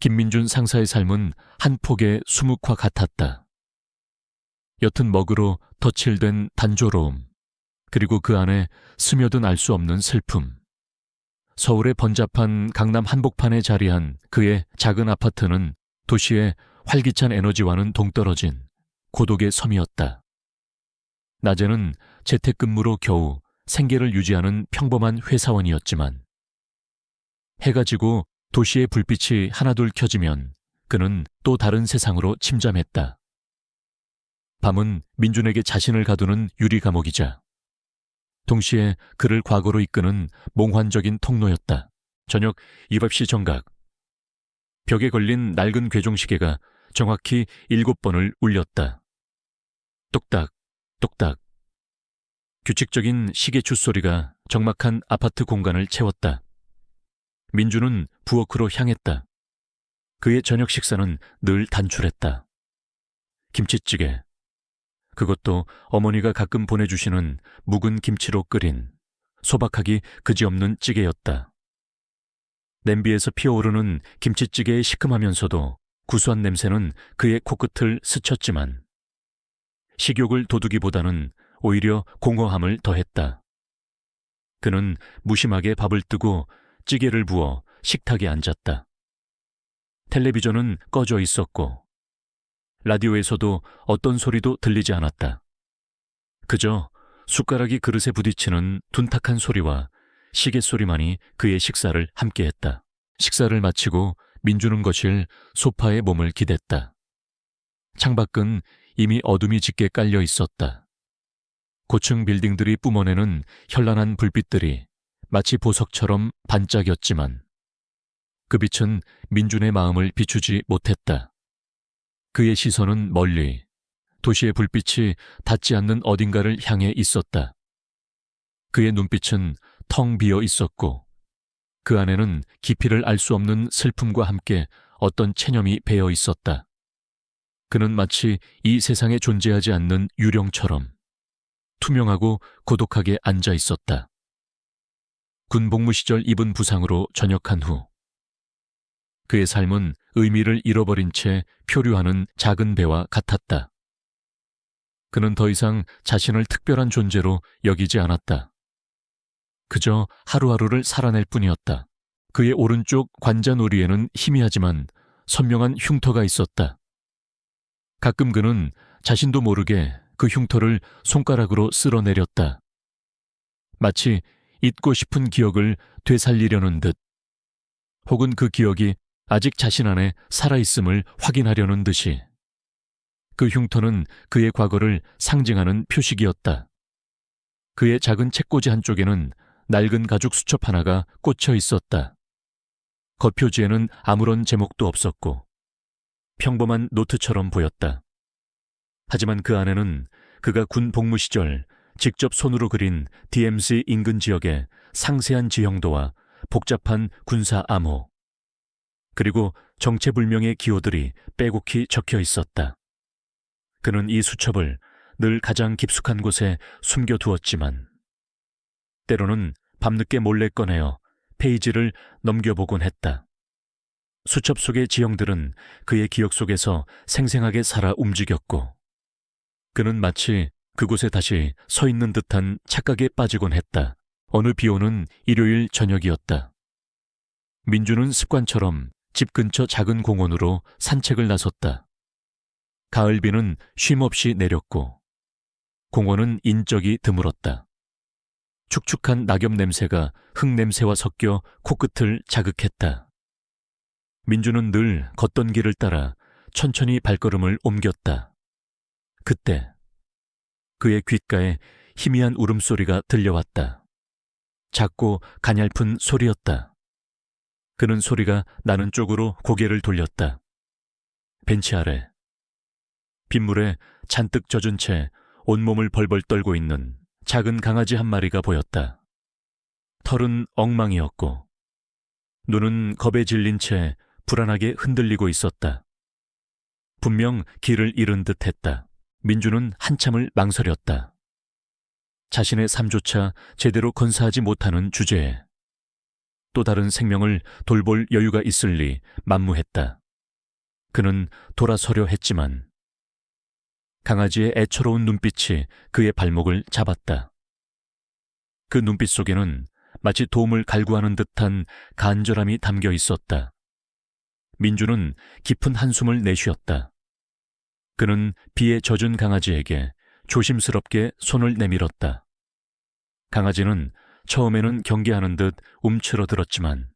김민준 상사의 삶은 한 폭의 수묵화 같았다. 옅은 먹으로 덧칠된 단조로움, 그리고 그 안에 스며든 알 수 없는 슬픔. 서울의 번잡한 강남 한복판에 자리한 그의 작은 아파트는 도시의 활기찬 에너지와는 동떨어진 고독의 섬이었다. 낮에는 재택근무로 겨우 생계를 유지하는 평범한 회사원이었지만 해가 지고 도시의 불빛이 하나둘 켜지면 그는 또 다른 세상으로 침잠했다. 밤은 민준에게 자신을 가두는 유리 감옥이자 동시에 그를 과거로 이끄는 몽환적인 통로였다. 저녁 7시 정각. 벽에 걸린 낡은 괴종시계가 정확히 7번을 울렸다. 똑딱, 똑딱. 규칙적인 시계 슛소리가 적막한 아파트 공간을 채웠다. 민주는 부엌으로 향했다. 그의 저녁 식사는 늘 단출했다. 김치찌개. 그것도 어머니가 가끔 보내주시는 묵은 김치로 끓인 소박하기 그지없는 찌개였다. 냄비에서 피어오르는 김치찌개의 시큼하면서도 구수한 냄새는 그의 코끝을 스쳤지만 식욕을 돋우기보다는 오히려 공허함을 더했다. 그는 무심하게 밥을 뜨고 찌개를 부어 식탁에 앉았다. 텔레비전은 꺼져 있었고 라디오에서도 어떤 소리도 들리지 않았다. 그저 숟가락이 그릇에 부딪히는 둔탁한 소리와 시계 소리만이 그의 식사를 함께했다. 식사를 마치고 민주는 거실 소파에 몸을 기댔다. 창밖은 이미 어둠이 짙게 깔려 있었다. 고층 빌딩들이 뿜어내는 현란한 불빛들이 마치 보석처럼 반짝였지만 그 빛은 민준의 마음을 비추지 못했다. 그의 시선은 멀리 도시의 불빛이 닿지 않는 어딘가를 향해 있었다. 그의 눈빛은 텅 비어 있었고 그 안에는 깊이를 알 수 없는 슬픔과 함께 어떤 체념이 배어 있었다. 그는 마치 이 세상에 존재하지 않는 유령처럼 투명하고 고독하게 앉아 있었다. 군 복무 시절 입은 부상으로 전역한 후 그의 삶은 의미를 잃어버린 채 표류하는 작은 배와 같았다. 그는 더 이상 자신을 특별한 존재로 여기지 않았다. 그저 하루하루를 살아낼 뿐이었다. 그의 오른쪽 관자놀이에는 희미하지만 선명한 흉터가 있었다. 가끔 그는 자신도 모르게 그 흉터를 손가락으로 쓸어내렸다. 마치 잊고 싶은 기억을 되살리려는 듯, 혹은 그 기억이 아직 자신 안에 살아있음을 확인하려는 듯이. 그 흉터는 그의 과거를 상징하는 표식이었다. 그의 작은 책꽂이 한쪽에는 낡은 가죽 수첩 하나가 꽂혀 있었다. 겉표지에는 아무런 제목도 없었고 평범한 노트처럼 보였다. 하지만 그 안에는 그가 군 복무 시절 직접 손으로 그린 DMZ 인근 지역의 상세한 지형도와 복잡한 군사 암호, 그리고 정체불명의 기호들이 빼곡히 적혀 있었다. 그는 이 수첩을 늘 가장 깊숙한 곳에 숨겨두었지만 때로는 밤늦게 몰래 꺼내어 페이지를 넘겨보곤 했다. 수첩 속의 지형들은 그의 기억 속에서 생생하게 살아 움직였고 그는 마치 그곳에 다시 서 있는 듯한 착각에 빠지곤 했다. 어느 비오는 일요일 저녁이었다. 민주는 습관처럼 집 근처 작은 공원으로 산책을 나섰다. 가을비는 쉼없이 내렸고 공원은 인적이 드물었다. 축축한 낙엽 냄새가 흙 냄새와 섞여 코끝을 자극했다. 민주는 늘 걷던 길을 따라 천천히 발걸음을 옮겼다. 그때 그의 귓가에 희미한 울음소리가 들려왔다. 작고 가냘픈 소리였다. 그는 소리가 나는 쪽으로 고개를 돌렸다. 벤치 아래 빗물에 잔뜩 젖은 채 온몸을 벌벌 떨고 있는 작은 강아지 한 마리가 보였다. 털은 엉망이었고 눈은 겁에 질린 채 불안하게 흔들리고 있었다. 분명 길을 잃은 듯했다. 민주는 한참을 망설였다. 자신의 삶조차 제대로 건사하지 못하는 주제에 또 다른 생명을 돌볼 여유가 있을리 만무했다. 그는 돌아서려 했지만 강아지의 애처로운 눈빛이 그의 발목을 잡았다. 그 눈빛 속에는 마치 도움을 갈구하는 듯한 간절함이 담겨 있었다. 민주는 깊은 한숨을 내쉬었다. 그는 비에 젖은 강아지에게 조심스럽게 손을 내밀었다. 강아지는 처음에는 경계하는 듯 움츠러들었지만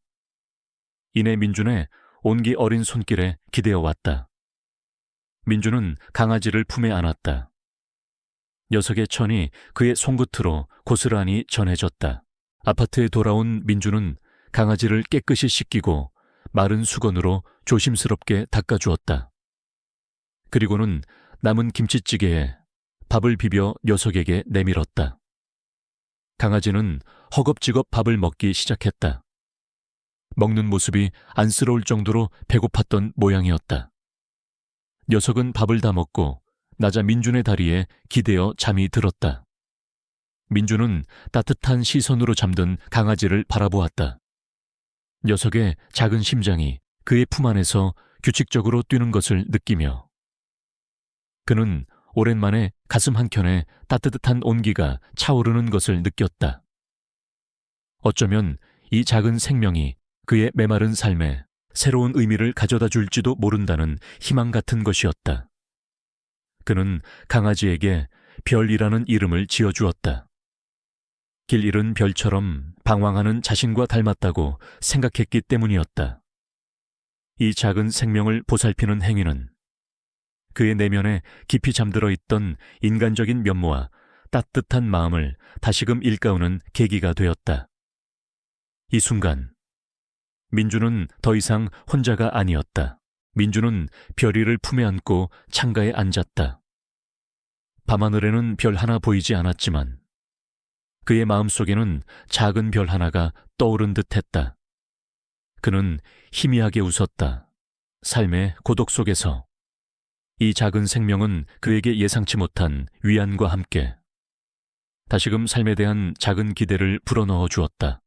이내 민준의 온기 어린 손길에 기대어 왔다. 민준은 강아지를 품에 안았다. 녀석의 천이 그의 손끝으로 고스란히 전해졌다. 아파트에 돌아온 민준은 강아지를 깨끗이 씻기고 마른 수건으로 조심스럽게 닦아주었다. 그리고는 남은 김치찌개에 밥을 비벼 녀석에게 내밀었다. 강아지는 허겁지겁 밥을 먹기 시작했다. 먹는 모습이 안쓰러울 정도로 배고팠던 모양이었다. 녀석은 밥을 다 먹고 나자 민준의 다리에 기대어 잠이 들었다. 민준은 따뜻한 시선으로 잠든 강아지를 바라보았다. 녀석의 작은 심장이 그의 품 안에서 규칙적으로 뛰는 것을 느끼며 그는 오랜만에 가슴 한켠에 따뜻한 온기가 차오르는 것을 느꼈다. 어쩌면 이 작은 생명이 그의 메마른 삶에 새로운 의미를 가져다 줄지도 모른다는 희망 같은 것이었다. 그는 강아지에게 별이라는 이름을 지어주었다. 길 잃은 별처럼 방황하는 자신과 닮았다고 생각했기 때문이었다. 이 작은 생명을 보살피는 행위는 그의 내면에 깊이 잠들어 있던 인간적인 면모와 따뜻한 마음을 다시금 일깨우는 계기가 되었다. 이 순간 민주는 더 이상 혼자가 아니었다. 민주는 별이를 품에 안고 창가에 앉았다. 밤하늘에는 별 하나 보이지 않았지만 그의 마음속에는 작은 별 하나가 떠오른 듯했다. 그는 희미하게 웃었다. 삶의 고독 속에서 이 작은 생명은 그에게 예상치 못한 위안과 함께 다시금 삶에 대한 작은 기대를 불어넣어 주었다.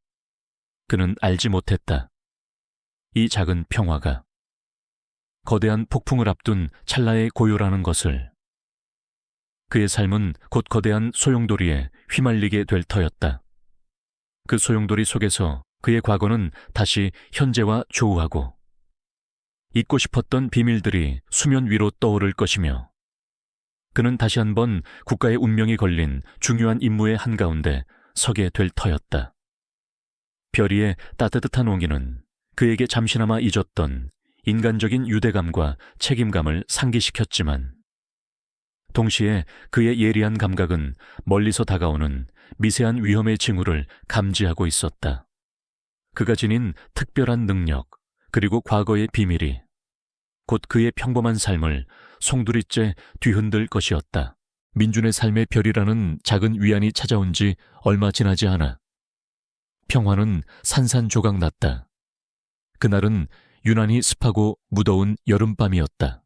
그는 알지 못했다. 이 작은 평화가 거대한 폭풍을 앞둔 찰나의 고요라는 것을. 그의 삶은 곧 거대한 소용돌이에 휘말리게 될 터였다. 그 소용돌이 속에서 그의 과거는 다시 현재와 조우하고 잊고 싶었던 비밀들이 수면 위로 떠오를 것이며 그는 다시 한번 국가의 운명이 걸린 중요한 임무의 한가운데 서게 될 터였다. 별이의 따뜻한 온기는 그에게 잠시나마 잊었던 인간적인 유대감과 책임감을 상기시켰지만 동시에 그의 예리한 감각은 멀리서 다가오는 미세한 위험의 징후를 감지하고 있었다. 그가 지닌 특별한 능력 그리고 과거의 비밀이 곧 그의 평범한 삶을 송두리째 뒤흔들 것이었다. 민준의 삶의 별이라는 작은 위안이 찾아온 지 얼마 지나지 않아 평화는 산산조각 났다. 그날은 유난히 습하고 무더운 여름밤이었다.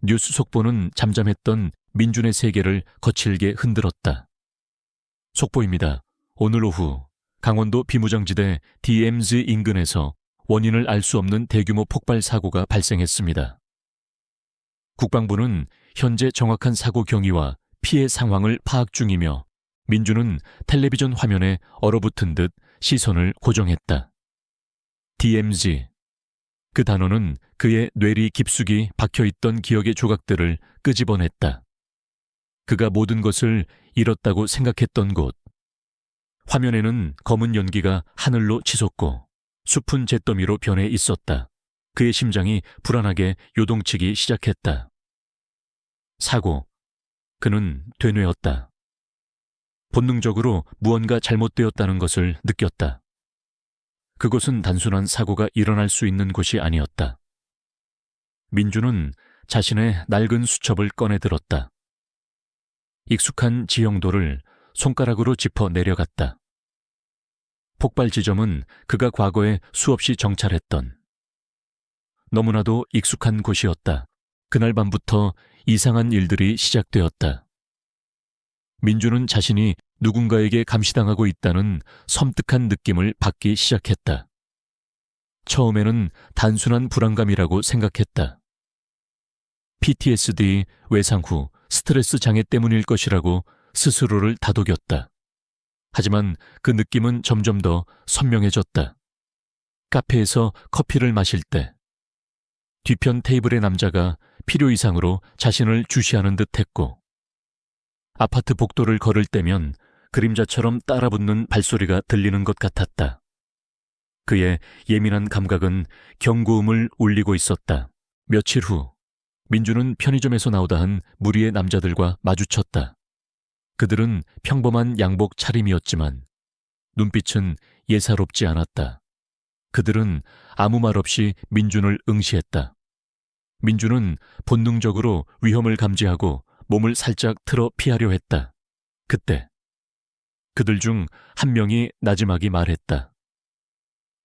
뉴스 속보는 잠잠했던 민준의 세계를 거칠게 흔들었다. 속보입니다. 오늘 오후 강원도 비무장지대 DMZ 인근에서 원인을 알 수 없는 대규모 폭발 사고가 발생했습니다. 국방부는 현재 정확한 사고 경위와 피해 상황을 파악 중이며 민준은 텔레비전 화면에 얼어붙은 듯 시선을 고정했다. DMZ. 그 단어는 그의 뇌리 깊숙이 박혀있던 기억의 조각들을 끄집어냈다. 그가 모든 것을 잃었다고 생각했던 곳. 화면에는 검은 연기가 하늘로 치솟고 숲은 잿더미로 변해 있었다. 그의 심장이 불안하게 요동치기 시작했다. 사고. 그는 되뇌었다. 본능적으로 무언가 잘못되었다는 것을 느꼈다. 그곳은 단순한 사고가 일어날 수 있는 곳이 아니었다. 민주는 자신의 낡은 수첩을 꺼내 들었다. 익숙한 지형도를 손가락으로 짚어 내려갔다. 폭발 지점은 그가 과거에 수없이 정찰했던 너무나도 익숙한 곳이었다. 그날 밤부터 이상한 일들이 시작되었다. 민주는 자신이 누군가에게 감시당하고 있다는 섬뜩한 느낌을 받기 시작했다. 처음에는 단순한 불안감이라고 생각했다. PTSD 외상 후 스트레스 장애 때문일 것이라고 스스로를 다독였다. 하지만 그 느낌은 점점 더 선명해졌다. 카페에서 커피를 마실 때 뒤편 테이블의 남자가 필요 이상으로 자신을 주시하는 듯 했고, 아파트 복도를 걸을 때면 그림자처럼 따라붙는 발소리가 들리는 것 같았다. 그의 예민한 감각은 경고음을 울리고 있었다. 며칠 후 민주는 편의점에서 나오다 한 무리의 남자들과 마주쳤다. 그들은 평범한 양복 차림이었지만 눈빛은 예사롭지 않았다. 그들은 아무 말 없이 민준을 응시했다. 민준은 본능적으로 위험을 감지하고 몸을 살짝 틀어 피하려 했다. 그때 그들 중 한 명이 나지막이 말했다.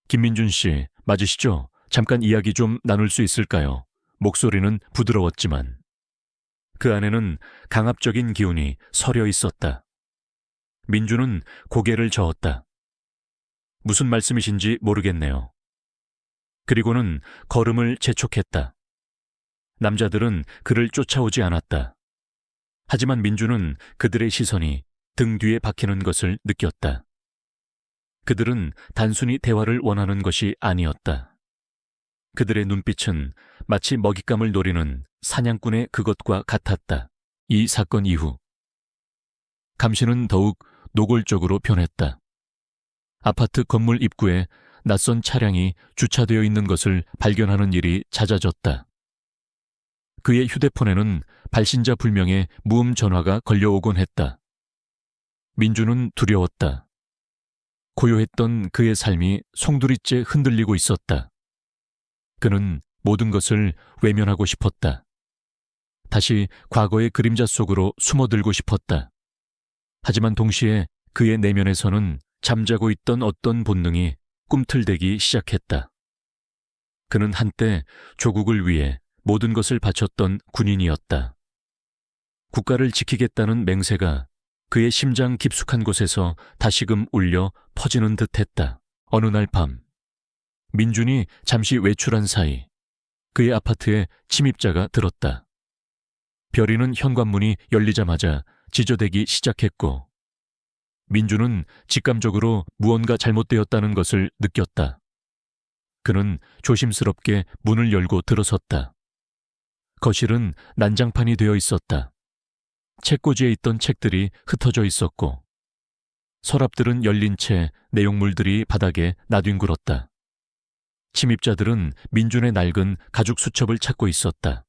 김민준 씨, 맞으시죠? 잠깐 이야기 좀 나눌 수 있을까요? 목소리는 부드러웠지만 그 안에는 강압적인 기운이 서려 있었다. 민준은 고개를 저었다. 무슨 말씀이신지 모르겠네요. 그리고는 걸음을 재촉했다. 남자들은 그를 쫓아오지 않았다. 하지만 민준은 그들의 시선이 등 뒤에 박히는 것을 느꼈다. 그들은 단순히 대화를 원하는 것이 아니었다. 그들의 눈빛은 마치 먹잇감을 노리는 사냥꾼의 그것과 같았다. 이 사건 이후 감시는 더욱 노골적으로 변했다. 아파트 건물 입구에 낯선 차량이 주차되어 있는 것을 발견하는 일이 잦아졌다. 그의 휴대폰에는 발신자 불명의 무음 전화가 걸려오곤 했다. 민주는 두려웠다. 고요했던 그의 삶이 송두리째 흔들리고 있었다. 그는 모든 것을 외면하고 싶었다. 다시 과거의 그림자 속으로 숨어들고 싶었다. 하지만 동시에 그의 내면에서는 잠자고 있던 어떤 본능이 꿈틀대기 시작했다. 그는 한때 조국을 위해 모든 것을 바쳤던 군인이었다. 국가를 지키겠다는 맹세가 그의 심장 깊숙한 곳에서 다시금 울려 퍼지는 듯했다. 어느 날 밤, 민준이 잠시 외출한 사이 그의 아파트에 침입자가 들었다. 벼리는 현관문이 열리자마자 지저대기 시작했고, 민준은 직감적으로 무언가 잘못되었다는 것을 느꼈다. 그는 조심스럽게 문을 열고 들어섰다. 거실은 난장판이 되어 있었다. 책꽂이에 있던 책들이 흩어져 있었고, 서랍들은 열린 채 내용물들이 바닥에 나뒹굴었다. 침입자들은 민준의 낡은 가죽 수첩을 찾고 있었다.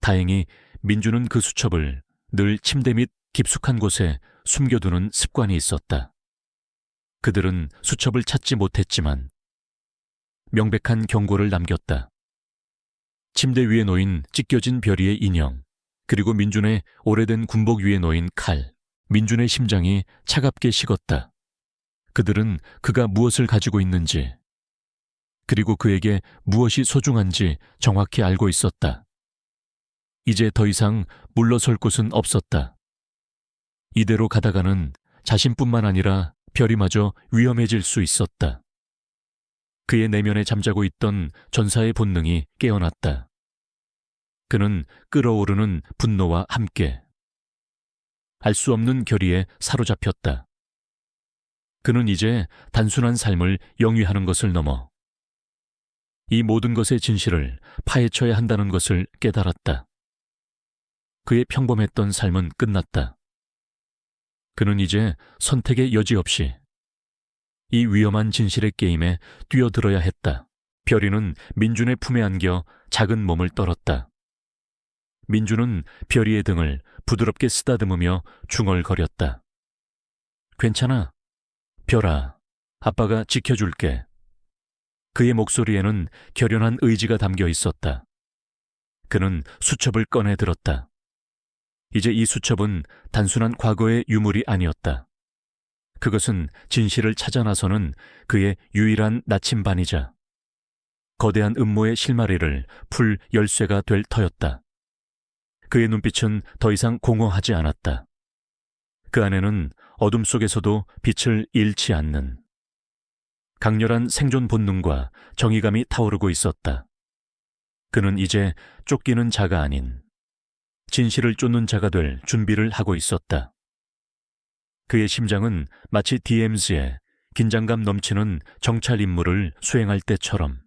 다행히 민준은 그 수첩을 늘 침대 밑 깊숙한 곳에 숨겨두는 습관이 있었다. 그들은 수첩을 찾지 못했지만 명백한 경고를 남겼다. 침대 위에 놓인 찢겨진 별이의 인형, 그리고 민준의 오래된 군복 위에 놓인 칼. 민준의 심장이 차갑게 식었다. 그들은 그가 무엇을 가지고 있는지, 그리고 그에게 무엇이 소중한지 정확히 알고 있었다. 이제 더 이상 물러설 곳은 없었다. 이대로 가다가는 자신뿐만 아니라 별이마저 위험해질 수 있었다. 그의 내면에 잠자고 있던 전사의 본능이 깨어났다. 그는 끓어오르는 분노와 함께 알 수 없는 결의에 사로잡혔다. 그는 이제 단순한 삶을 영위하는 것을 넘어 이 모든 것의 진실을 파헤쳐야 한다는 것을 깨달았다. 그의 평범했던 삶은 끝났다. 그는 이제 선택의 여지 없이 이 위험한 진실의 게임에 뛰어들어야 했다. 별이는 민준의 품에 안겨 작은 몸을 떨었다. 민준은 별이의 등을 부드럽게 쓰다듬으며 중얼거렸다. 괜찮아. 별아, 아빠가 지켜줄게. 그의 목소리에는 결연한 의지가 담겨 있었다. 그는 수첩을 꺼내 들었다. 이제 이 수첩은 단순한 과거의 유물이 아니었다. 그것은 진실을 찾아 나서는 그의 유일한 나침반이자 거대한 음모의 실마리를 풀 열쇠가 될 터였다. 그의 눈빛은 더 이상 공허하지 않았다. 그 안에는 어둠 속에서도 빛을 잃지 않는 강렬한 생존 본능과 정의감이 타오르고 있었다. 그는 이제 쫓기는 자가 아닌 진실을 쫓는 자가 될 준비를 하고 있었다. 그의 심장은 마치 DMZ의 긴장감 넘치는 정찰 임무를 수행할 때처럼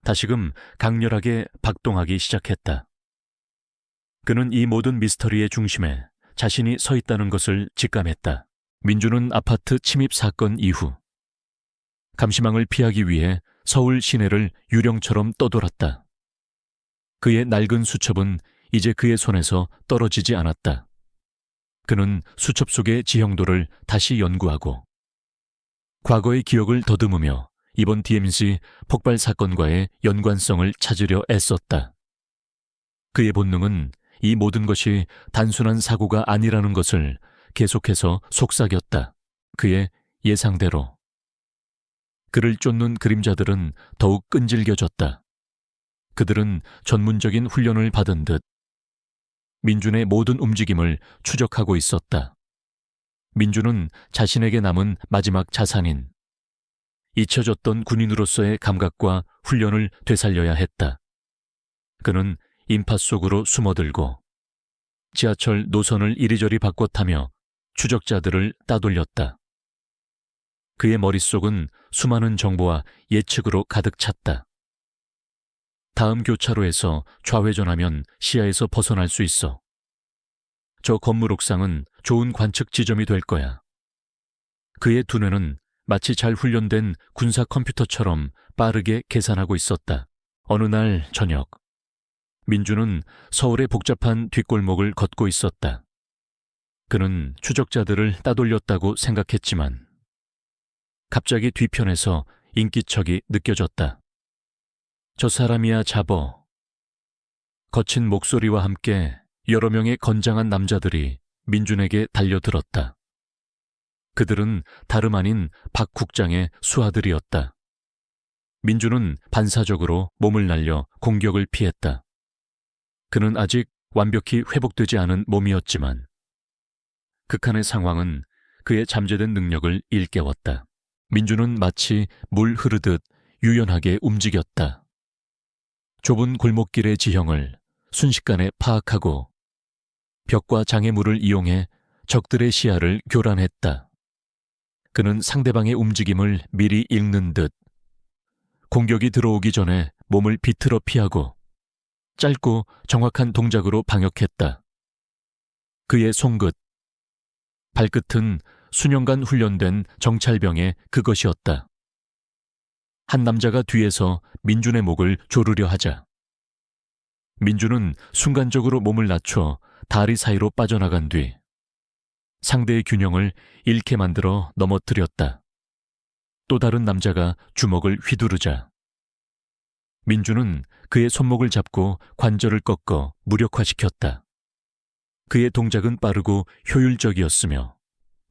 다시금 강렬하게 박동하기 시작했다. 그는 이 모든 미스터리의 중심에 자신이 서 있다는 것을 직감했다. 민주는 아파트 침입 사건 이후 감시망을 피하기 위해 서울 시내를 유령처럼 떠돌았다. 그의 낡은 수첩은 이제 그의 손에서 떨어지지 않았다. 그는 수첩 속의 지형도를 다시 연구하고 과거의 기억을 더듬으며 이번 DMZ 폭발 사건과의 연관성을 찾으려 애썼다. 그의 본능은 이 모든 것이 단순한 사고가 아니라는 것을 계속해서 속삭였다. 그의 예상대로 그를 쫓는 그림자들은 더욱 끈질겨졌다. 그들은 전문적인 훈련을 받은 듯 민준의 모든 움직임을 추적하고 있었다. 민준은 자신에게 남은 마지막 자산인 잊혀졌던 군인으로서의 감각과 훈련을 되살려야 했다. 그는 인파 속으로 숨어들고 지하철 노선을 이리저리 바꿔 타며 추적자들을 따돌렸다. 그의 머릿속은 수많은 정보와 예측으로 가득 찼다. 다음 교차로에서 좌회전하면 시야에서 벗어날 수 있어. 저 건물 옥상은 좋은 관측 지점이 될 거야. 그의 두뇌는 마치 잘 훈련된 군사 컴퓨터처럼 빠르게 계산하고 있었다. 어느 날 저녁, 민주는 서울의 복잡한 뒷골목을 걷고 있었다. 그는 추적자들을 따돌렸다고 생각했지만 갑자기 뒤편에서 인기척이 느껴졌다. 저 사람이야 잡어. 거친 목소리와 함께 여러 명의 건장한 남자들이 민준에게 달려들었다. 그들은 다름 아닌 박 국장의 수하들이었다. 민준은 반사적으로 몸을 날려 공격을 피했다. 그는 아직 완벽히 회복되지 않은 몸이었지만 극한의 상황은 그의 잠재된 능력을 일깨웠다. 민준은 마치 물 흐르듯 유연하게 움직였다. 좁은 골목길의 지형을 순식간에 파악하고 벽과 장애물을 이용해 적들의 시야를 교란했다. 그는 상대방의 움직임을 미리 읽는 듯 공격이 들어오기 전에 몸을 비틀어 피하고 짧고 정확한 동작으로 방역했다. 그의 손끝, 발끝은 수년간 훈련된 정찰병의 그것이었다. 한 남자가 뒤에서 민준의 목을 조르려 하자 민준은 순간적으로 몸을 낮춰 다리 사이로 빠져나간 뒤 상대의 균형을 잃게 만들어 넘어뜨렸다. 또 다른 남자가 주먹을 휘두르자 민준은 그의 손목을 잡고 관절을 꺾어 무력화시켰다. 그의 동작은 빠르고 효율적이었으며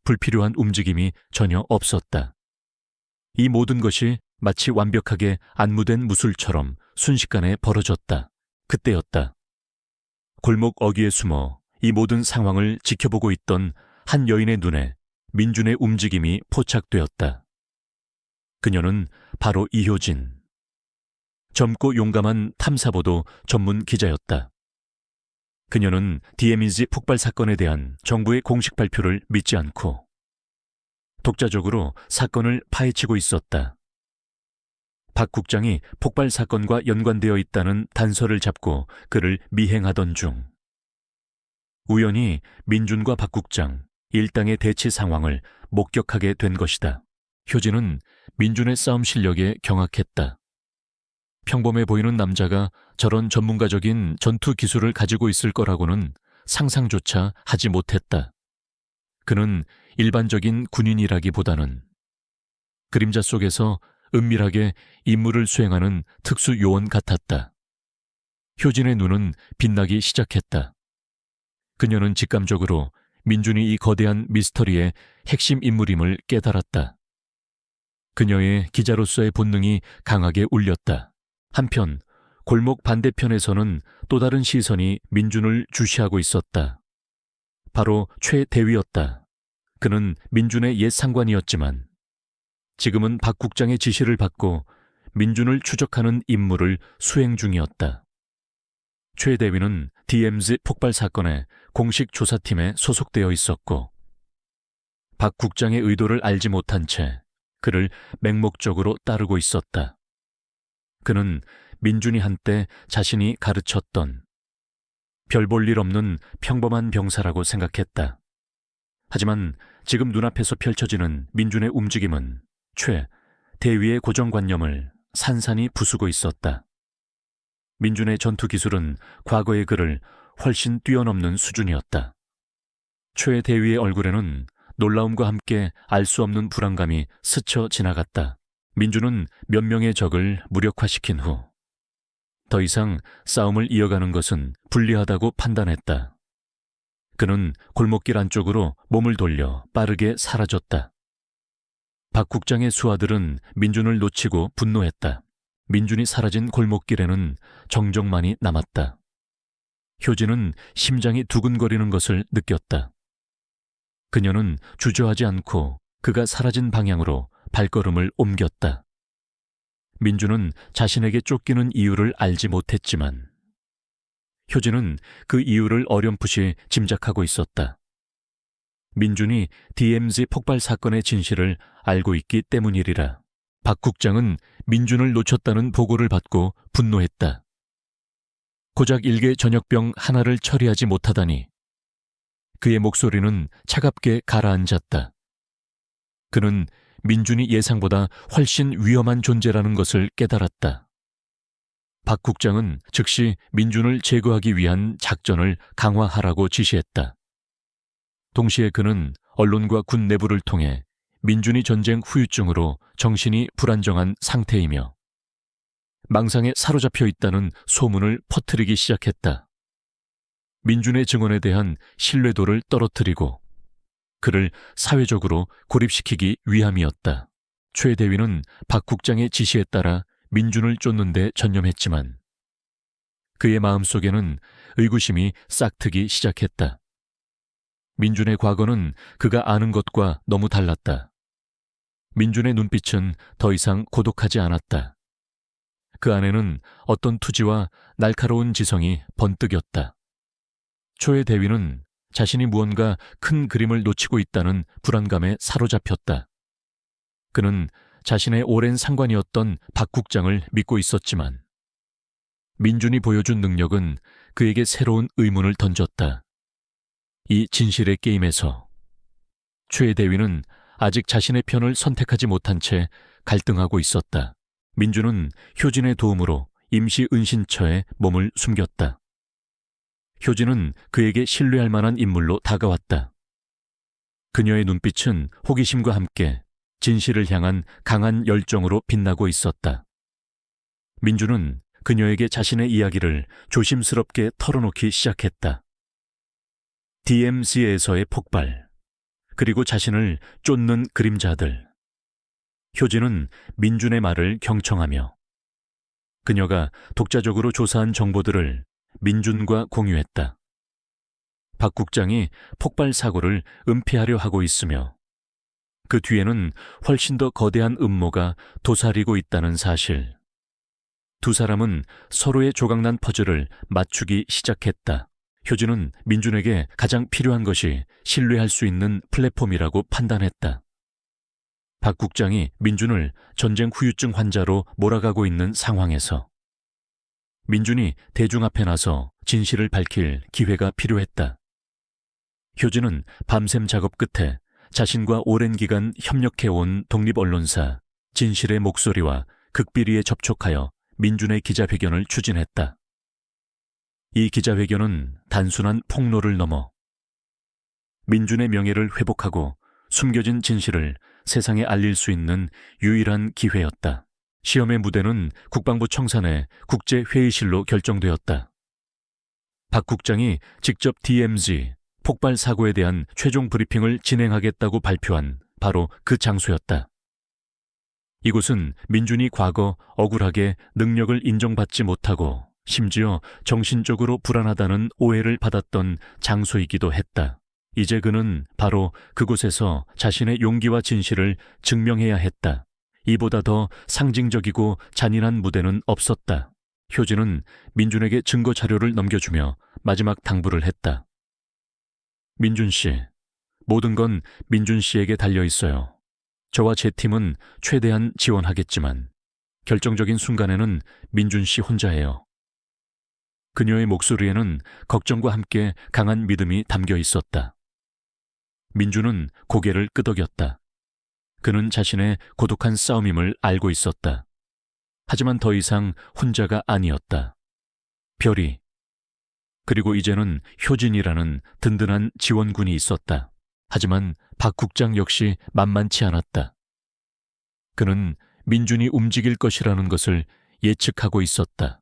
불필요한 움직임이 전혀 없었다. 이 모든 것이 마치 완벽하게 안무된 무술처럼 순식간에 벌어졌다. 그때였다. 골목 어귀에 숨어 이 모든 상황을 지켜보고 있던 한 여인의 눈에 민준의 움직임이 포착되었다. 그녀는 바로 이효진. 젊고 용감한 탐사보도 전문 기자였다. 그녀는 DMZ 폭발 사건에 대한 정부의 공식 발표를 믿지 않고 독자적으로 사건을 파헤치고 있었다. 박 국장이 폭발 사건과 연관되어 있다는 단서를 잡고 그를 미행하던 중 우연히 민준과 박 국장, 일당의 대치 상황을 목격하게 된 것이다. 효진은 민준의 싸움 실력에 경악했다. 평범해 보이는 남자가 저런 전문가적인 전투 기술을 가지고 있을 거라고는 상상조차 하지 못했다. 그는 일반적인 군인이라기보다는 그림자 속에서 은밀하게 임무를 수행하는 특수 요원 같았다. 효진의 눈은 빛나기 시작했다. 그녀는 직감적으로 민준이 이 거대한 미스터리의 핵심 인물임을 깨달았다. 그녀의 기자로서의 본능이 강하게 울렸다. 한편 골목 반대편에서는 또 다른 시선이 민준을 주시하고 있었다. 바로 최 대위였다. 그는 민준의 옛 상관이었지만 지금은 박 국장의 지시를 받고 민준을 추적하는 임무를 수행 중이었다. 최 대위는 DMZ 폭발 사건의 공식 조사팀에 소속되어 있었고 박 국장의 의도를 알지 못한 채 그를 맹목적으로 따르고 있었다. 그는 민준이 한때 자신이 가르쳤던 별 볼 일 없는 평범한 병사라고 생각했다. 하지만 지금 눈앞에서 펼쳐지는 민준의 움직임은 최 대위의 고정관념을 산산이 부수고 있었다. 민준의 전투 기술은 과거의 그를 훨씬 뛰어넘는 수준이었다. 최 대위의 얼굴에는 놀라움과 함께 알 수 없는 불안감이 스쳐 지나갔다. 민준은 몇 명의 적을 무력화시킨 후 더 이상 싸움을 이어가는 것은 불리하다고 판단했다. 그는 골목길 안쪽으로 몸을 돌려 빠르게 사라졌다. 박 국장의 수하들은 민준을 놓치고 분노했다. 민준이 사라진 골목길에는 정적만이 남았다. 효진은 심장이 두근거리는 것을 느꼈다. 그녀는 주저하지 않고 그가 사라진 방향으로 발걸음을 옮겼다. 민준은 자신에게 쫓기는 이유를 알지 못했지만 효진은 그 이유를 어렴풋이 짐작하고 있었다. 민준이 DMZ 폭발 사건의 진실을 알고 있기 때문이리라. 박 국장은 민준을 놓쳤다는 보고를 받고 분노했다. 고작 일개 전역병 하나를 처리하지 못하다니. 그의 목소리는 차갑게 가라앉았다. 그는 민준이 예상보다 훨씬 위험한 존재라는 것을 깨달았다. 박 국장은 즉시 민준을 제거하기 위한 작전을 강화하라고 지시했다. 동시에 그는 언론과 군 내부를 통해 민준이 전쟁 후유증으로 정신이 불안정한 상태이며 망상에 사로잡혀 있다는 소문을 퍼뜨리기 시작했다. 민준의 증언에 대한 신뢰도를 떨어뜨리고 그를 사회적으로 고립시키기 위함이었다. 최 대위는 박 국장의 지시에 따라 민준을 쫓는 데 전념했지만 그의 마음속에는 의구심이 싹트기 시작했다. 민준의 과거는 그가 아는 것과 너무 달랐다. 민준의 눈빛은 더 이상 고독하지 않았다. 그 안에는 어떤 투지와 날카로운 지성이 번뜩였다. 최 대위는 자신이 무언가 큰 그림을 놓치고 있다는 불안감에 사로잡혔다. 그는 자신의 오랜 상관이었던 박 국장을 믿고 있었지만 민준이 보여준 능력은 그에게 새로운 의문을 던졌다. 이 진실의 게임에서 최 대위는 아직 자신의 편을 선택하지 못한 채 갈등하고 있었다. 민준은 효진의 도움으로 임시 은신처에 몸을 숨겼다. 효진은 그에게 신뢰할 만한 인물로 다가왔다. 그녀의 눈빛은 호기심과 함께 진실을 향한 강한 열정으로 빛나고 있었다. 민준은 그녀에게 자신의 이야기를 조심스럽게 털어놓기 시작했다. DMZ에서의 폭발, 그리고 자신을 쫓는 그림자들. 효진은 민준의 말을 경청하며 그녀가 독자적으로 조사한 정보들을 민준과 공유했다. 박 국장이 폭발 사고를 은폐하려 하고 있으며 그 뒤에는 훨씬 더 거대한 음모가 도사리고 있다는 사실. 두 사람은 서로의 조각난 퍼즐을 맞추기 시작했다. 효진은 민준에게 가장 필요한 것이 신뢰할 수 있는 플랫폼이라고 판단했다. 박 국장이 민준을 전쟁 후유증 환자로 몰아가고 있는 상황에서 민준이 대중 앞에 나서 진실을 밝힐 기회가 필요했다. 효진은 밤샘 작업 끝에 자신과 오랜 기간 협력해온 독립언론사 진실의 목소리와 극비리에 접촉하여 민준의 기자회견을 추진했다. 이 기자회견은 단순한 폭로를 넘어 민준의 명예를 회복하고 숨겨진 진실을 세상에 알릴 수 있는 유일한 기회였다. 시험의 무대는 국방부 청산의 국제회의실로 결정되었다. 박 국장이 직접 DMZ 폭발 사고에 대한 최종 브리핑을 진행하겠다고 발표한 바로 그 장소였다. 이곳은 민준이 과거 억울하게 능력을 인정받지 못하고 심지어 정신적으로 불안하다는 오해를 받았던 장소이기도 했다. 이제 그는 바로 그곳에서 자신의 용기와 진실을 증명해야 했다. 이보다 더 상징적이고 잔인한 무대는 없었다. 효진은 민준에게 증거 자료를 넘겨주며 마지막 당부를 했다. 민준 씨, 모든 건 민준 씨에게 달려 있어요. 저와 제 팀은 최대한 지원하겠지만 결정적인 순간에는 민준 씨 혼자예요. 그녀의 목소리에는 걱정과 함께 강한 믿음이 담겨 있었다. 민준은 고개를 끄덕였다. 그는 자신의 고독한 싸움임을 알고 있었다. 하지만 더 이상 혼자가 아니었다. 별이, 그리고 이제는 효진이라는 든든한 지원군이 있었다. 하지만 박 국장 역시 만만치 않았다. 그는 민준이 움직일 것이라는 것을 예측하고 있었다.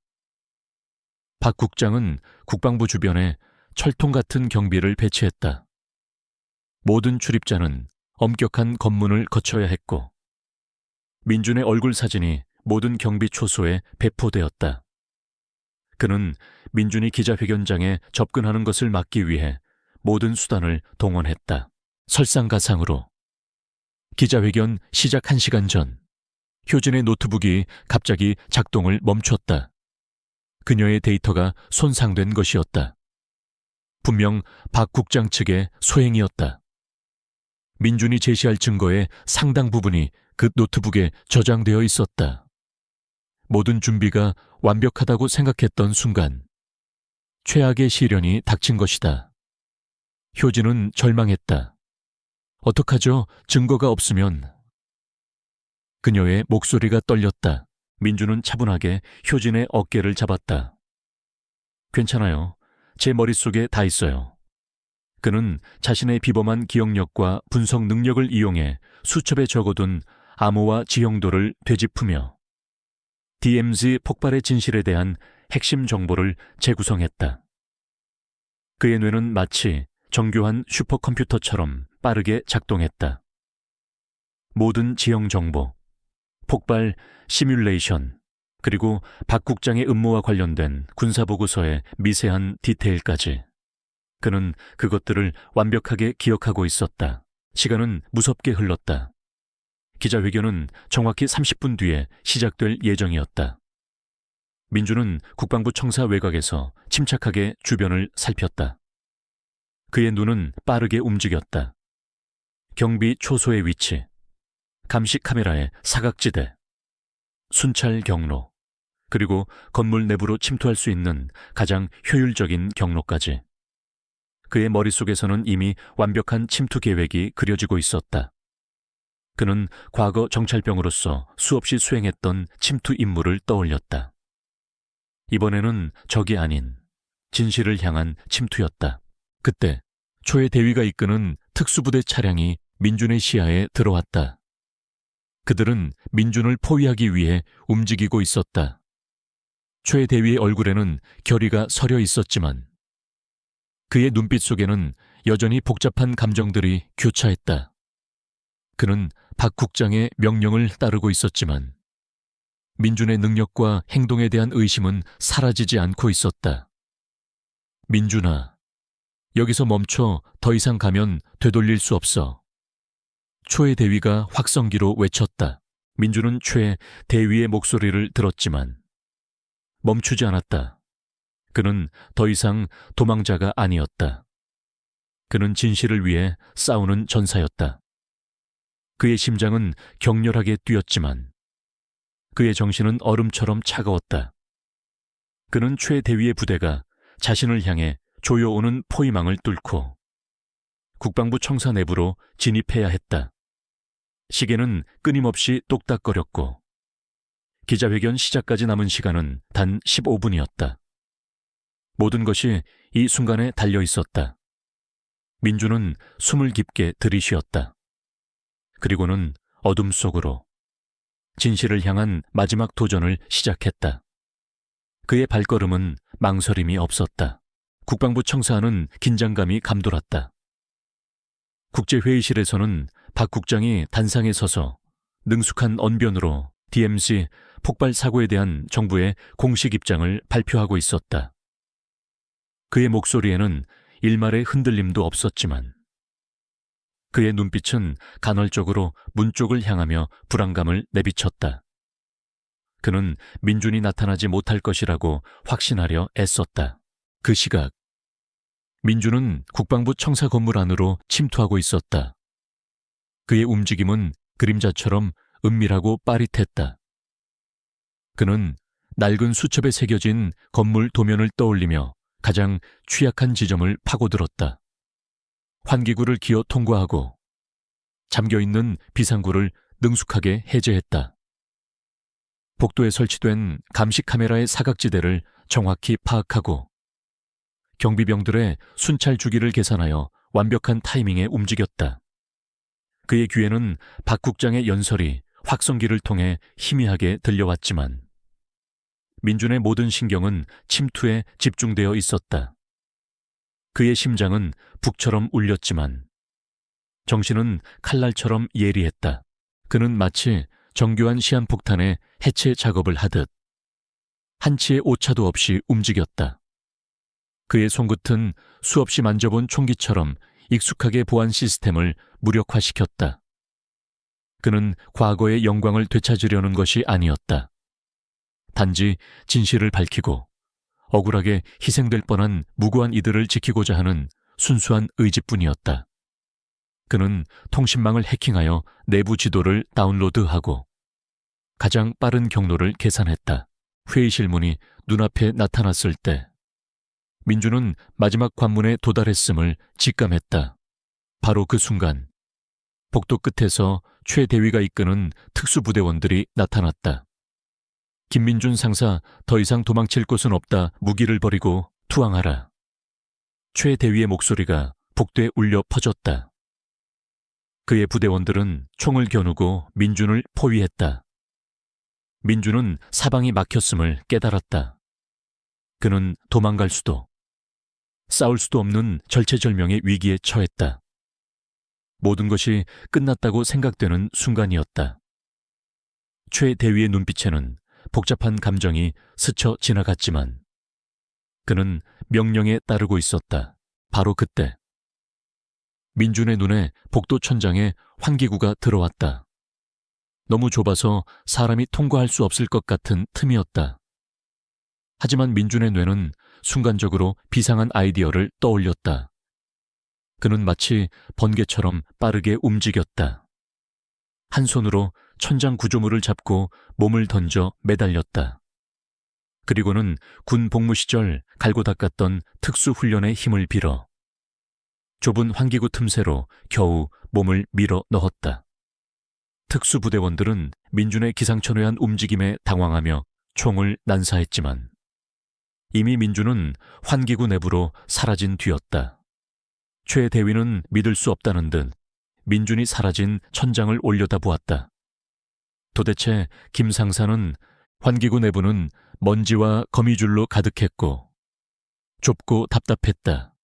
박 국장은 국방부 주변에 철통 같은 경비를 배치했다. 모든 출입자는 엄격한 검문을 거쳐야 했고, 민준의 얼굴 사진이 모든 경비 초소에 배포되었다. 그는 민준이 기자회견장에 접근하는 것을 막기 위해 모든 수단을 동원했다. 설상가상으로 기자회견 시작 1시간 전, 효진의 노트북이 갑자기 작동을 멈췄다. 그녀의 데이터가 손상된 것이었다. 분명 박 국장 측의 소행이었다. 민준이 제시할 증거의 상당 부분이 그 노트북에 저장되어 있었다. 모든 준비가 완벽하다고 생각했던 순간 최악의 시련이 닥친 것이다. 효진은 절망했다. 어떡하죠? 증거가 없으면. 그녀의 목소리가 떨렸다. 민준은 차분하게 효진의 어깨를 잡았다. 괜찮아요. 제 머릿속에 다 있어요. 그는 자신의 비범한 기억력과 분석 능력을 이용해 수첩에 적어둔 암호와 지형도를 되짚으며 DMZ 폭발의 진실에 대한 핵심 정보를 재구성했다. 그의 뇌는 마치 정교한 슈퍼컴퓨터처럼 빠르게 작동했다. 모든 지형 정보, 폭발 시뮬레이션, 그리고 박 국장의 음모와 관련된 군사보고서의 미세한 디테일까지. 그는 그것들을 완벽하게 기억하고 있었다. 시간은 무섭게 흘렀다. 기자회견은 정확히 30분 뒤에 시작될 예정이었다. 민준은 국방부 청사 외곽에서 침착하게 주변을 살폈다. 그의 눈은 빠르게 움직였다. 경비 초소의 위치, 감시 카메라의 사각지대, 순찰 경로, 그리고 건물 내부로 침투할 수 있는 가장 효율적인 경로까지. 그의 머릿속에서는 이미 완벽한 침투 계획이 그려지고 있었다. 그는 과거 정찰병으로서 수없이 수행했던 침투 임무를 떠올렸다. 이번에는 적이 아닌 진실을 향한 침투였다. 그때 초의 대위가 이끄는 특수부대 차량이 민준의 시야에 들어왔다. 그들은 민준을 포위하기 위해 움직이고 있었다. 초의 대위의 얼굴에는 결의가 서려 있었지만 그의 눈빛 속에는 여전히 복잡한 감정들이 교차했다. 그는 박 국장의 명령을 따르고 있었지만 민준의 능력과 행동에 대한 의심은 사라지지 않고 있었다. 민준아, 여기서 멈춰. 더 이상 가면 되돌릴 수 없어. 초의 대위가 확성기로 외쳤다. 민준은 초의 대위의 목소리를 들었지만 멈추지 않았다. 그는 더 이상 도망자가 아니었다. 그는 진실을 위해 싸우는 전사였다. 그의 심장은 격렬하게 뛰었지만 그의 정신은 얼음처럼 차가웠다. 그는 최대위의 부대가 자신을 향해 조여오는 포위망을 뚫고 국방부 청사 내부로 진입해야 했다. 시계는 끊임없이 똑딱거렸고 기자회견 시작까지 남은 시간은 단 15분이었다. 모든 것이 이 순간에 달려 있었다. 민준은 숨을 깊게 들이쉬었다. 그리고는 어둠 속으로 진실을 향한 마지막 도전을 시작했다. 그의 발걸음은 망설임이 없었다. 국방부 청사는 긴장감이 감돌았다. 국제회의실에서는 박 국장이 단상에 서서 능숙한 언변으로 DMZ 폭발 사고에 대한 정부의 공식 입장을 발표하고 있었다. 그의 목소리에는 일말의 흔들림도 없었지만 그의 눈빛은 간헐적으로 문 쪽을 향하며 불안감을 내비쳤다. 그는 민준이 나타나지 못할 것이라고 확신하려 애썼다. 그 시각 민준은 국방부 청사 건물 안으로 침투하고 있었다. 그의 움직임은 그림자처럼 은밀하고 빠릿했다. 그는 낡은 수첩에 새겨진 건물 도면을 떠올리며 가장 취약한 지점을 파고들었다. 환기구를 기어 통과하고 잠겨있는 비상구를 능숙하게 해제했다. 복도에 설치된 감시 카메라의 사각지대를 정확히 파악하고 경비병들의 순찰 주기를 계산하여 완벽한 타이밍에 움직였다. 그의 귀에는 박 국장의 연설이 확성기를 통해 희미하게 들려왔지만 민준의 모든 신경은 침투에 집중되어 있었다. 그의 심장은 북처럼 울렸지만 정신은 칼날처럼 예리했다. 그는 마치 정교한 시한폭탄의 해체 작업을 하듯 한치의 오차도 없이 움직였다. 그의 손끝은 수없이 만져본 총기처럼 익숙하게 보안 시스템을 무력화시켰다. 그는 과거의 영광을 되찾으려는 것이 아니었다. 단지 진실을 밝히고 억울하게 희생될 뻔한 무고한 이들을 지키고자 하는 순수한 의지뿐이었다. 그는 통신망을 해킹하여 내부 지도를 다운로드하고 가장 빠른 경로를 계산했다. 회의실 문이 눈앞에 나타났을 때 민주는 마지막 관문에 도달했음을 직감했다. 바로 그 순간 복도 끝에서 최 대위가 이끄는 특수부대원들이 나타났다. 김민준 상사, 더 이상 도망칠 곳은 없다. 무기를 버리고 투항하라. 최 대위의 목소리가 복도에 울려 퍼졌다. 그의 부대원들은 총을 겨누고 민준을 포위했다. 민준은 사방이 막혔음을 깨달았다. 그는 도망갈 수도, 싸울 수도 없는 절체절명의 위기에 처했다. 모든 것이 끝났다고 생각되는 순간이었다. 최 대위의 눈빛에는 복잡한 감정이 스쳐 지나갔지만 그는 명령에 따르고 있었다. 바로 그때 민준의 눈에 복도 천장에 환기구가 들어왔다. 너무 좁아서 사람이 통과할 수 없을 것 같은 틈이었다. 하지만 민준의 뇌는 순간적으로 비상한 아이디어를 떠올렸다. 그는 마치 번개처럼 빠르게 움직였다. 한 손으로 천장 구조물을 잡고 몸을 던져 매달렸다. 그리고는 군 복무 시절 갈고 닦았던 특수훈련의 힘을 빌어 좁은 환기구 틈새로 겨우 몸을 밀어 넣었다. 특수부대원들은 민준의 기상천외한 움직임에 당황하며 총을 난사했지만 이미 민준은 환기구 내부로 사라진 뒤였다. 최 대위는 믿을 수 없다는 듯 민준이 사라진 천장을 올려다보았다. 도대체 김 상사는 환기구 내부는 먼지와 거미줄로 가득했고 좁고 답답했다.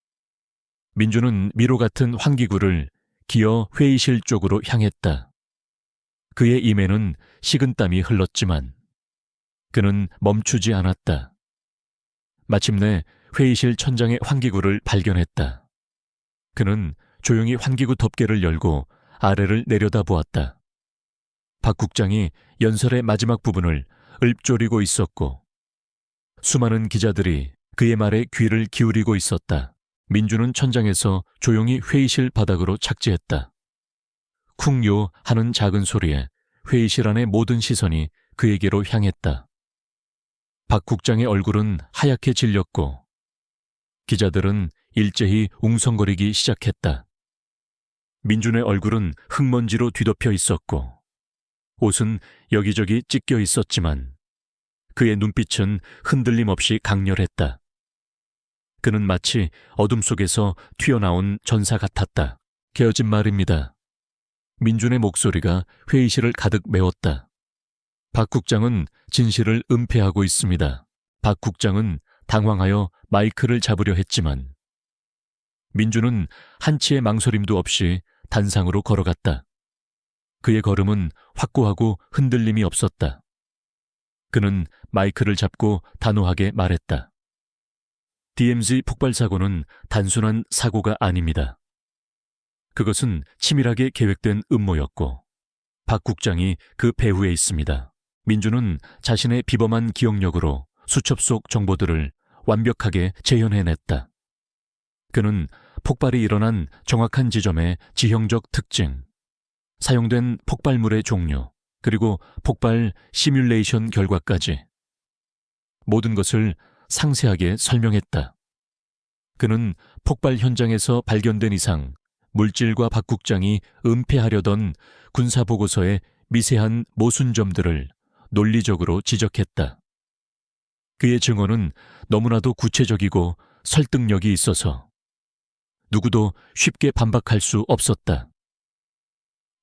민준은 미로 같은 환기구를 기어 회의실 쪽으로 향했다. 그의 입에는 식은땀이 흘렀지만 그는 멈추지 않았다. 마침내 회의실 천장의 환기구를 발견했다. 그는 조용히 환기구 덮개를 열고 아래를 내려다보았다. 박 국장이 연설의 마지막 부분을 읊조리고 있었고 수많은 기자들이 그의 말에 귀를 기울이고 있었다. 민준은 천장에서 조용히 회의실 바닥으로 착지했다. 쿵요 하는 작은 소리에 회의실 안의 모든 시선이 그에게로 향했다. 박 국장의 얼굴은 하얗게 질렸고 기자들은 일제히 웅성거리기 시작했다. 민준의 얼굴은 흙먼지로 뒤덮여 있었고 옷은 여기저기 찢겨 있었지만 그의 눈빛은 흔들림 없이 강렬했다. 그는 마치 어둠 속에서 튀어나온 전사 같았다. 개어진 말입니다. 민준의 목소리가 회의실을 가득 메웠다. 박 국장은 진실을 은폐하고 있습니다. 박 국장은 당황하여 마이크를 잡으려 했지만 민준은 한치의 망설임도 없이 단상으로 걸어갔다. 그의 걸음은 확고하고 흔들림이 없었다. 그는 마이크를 잡고 단호하게 말했다. DMZ 폭발 사고는 단순한 사고가 아닙니다. 그것은 치밀하게 계획된 음모였고 박 국장이 그 배후에 있습니다. 민주는 자신의 비범한 기억력으로 수첩 속 정보들을 완벽하게 재현해냈다. 그는 폭발이 일어난 정확한 지점의 지형적 특징, 사용된 폭발물의 종류, 그리고 폭발 시뮬레이션 결과까지 모든 것을 상세하게 설명했다. 그는 폭발 현장에서 발견된 이상 물질과 박 국장이 은폐하려던 군사보고서의 미세한 모순점들을 논리적으로 지적했다. 그의 증언은 너무나도 구체적이고 설득력이 있어서 누구도 쉽게 반박할 수 없었다.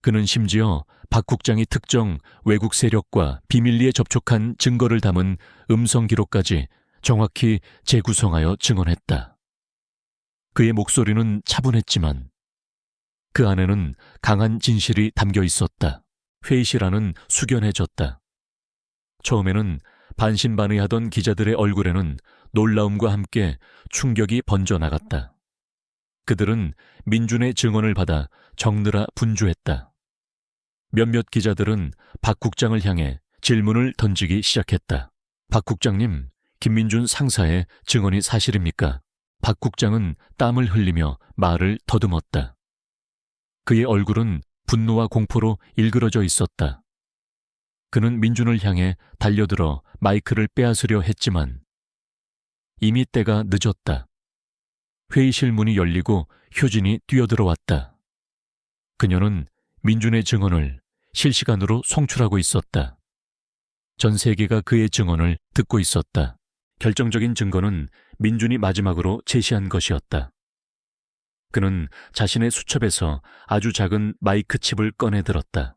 그는 심지어 박 국장이 특정 외국 세력과 비밀리에 접촉한 증거를 담은 음성 기록까지 정확히 재구성하여 증언했다. 그의 목소리는 차분했지만 그 안에는 강한 진실이 담겨 있었다. 회의실 안은 숙연해졌다. 처음에는 반신반의하던 기자들의 얼굴에는 놀라움과 함께 충격이 번져나갔다. 그들은 민준의 증언을 받아 적느라 분주했다. 몇몇 기자들은 박 국장을 향해 질문을 던지기 시작했다. 박 국장님, 김민준 상사의 증언이 사실입니까? 박 국장은 땀을 흘리며 말을 더듬었다. 그의 얼굴은 분노와 공포로 일그러져 있었다. 그는 민준을 향해 달려들어 마이크를 빼앗으려 했지만 이미 때가 늦었다. 회의실 문이 열리고 효진이 뛰어들어왔다. 그녀는 민준의 증언을 실시간으로 송출하고 있었다. 전 세계가 그의 증언을 듣고 있었다. 결정적인 증거는 민준이 마지막으로 제시한 것이었다. 그는 자신의 수첩에서 아주 작은 마이크 칩을 꺼내 들었다.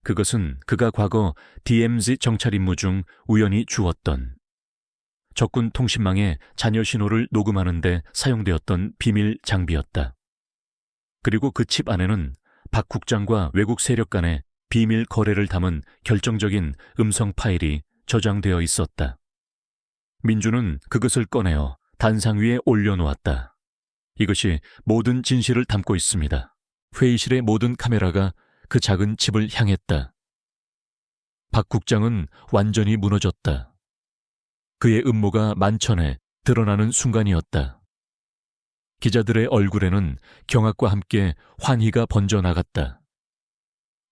그것은 그가 과거 DMZ 정찰 임무 중 우연히 주웠던 적군 통신망의 잔여 신호를 녹음하는 데 사용되었던 비밀 장비였다. 그리고 그 칩 안에는 박 국장과 외국 세력 간의 비밀 거래를 담은 결정적인 음성 파일이 저장되어 있었다. 민주는 그것을 꺼내어 단상 위에 올려놓았다. 이것이 모든 진실을 담고 있습니다. 회의실의 모든 카메라가 그 작은 칩을 향했다. 박 국장은 완전히 무너졌다. 그의 음모가 만천에 드러나는 순간이었다. 기자들의 얼굴에는 경악과 함께 환희가 번져나갔다.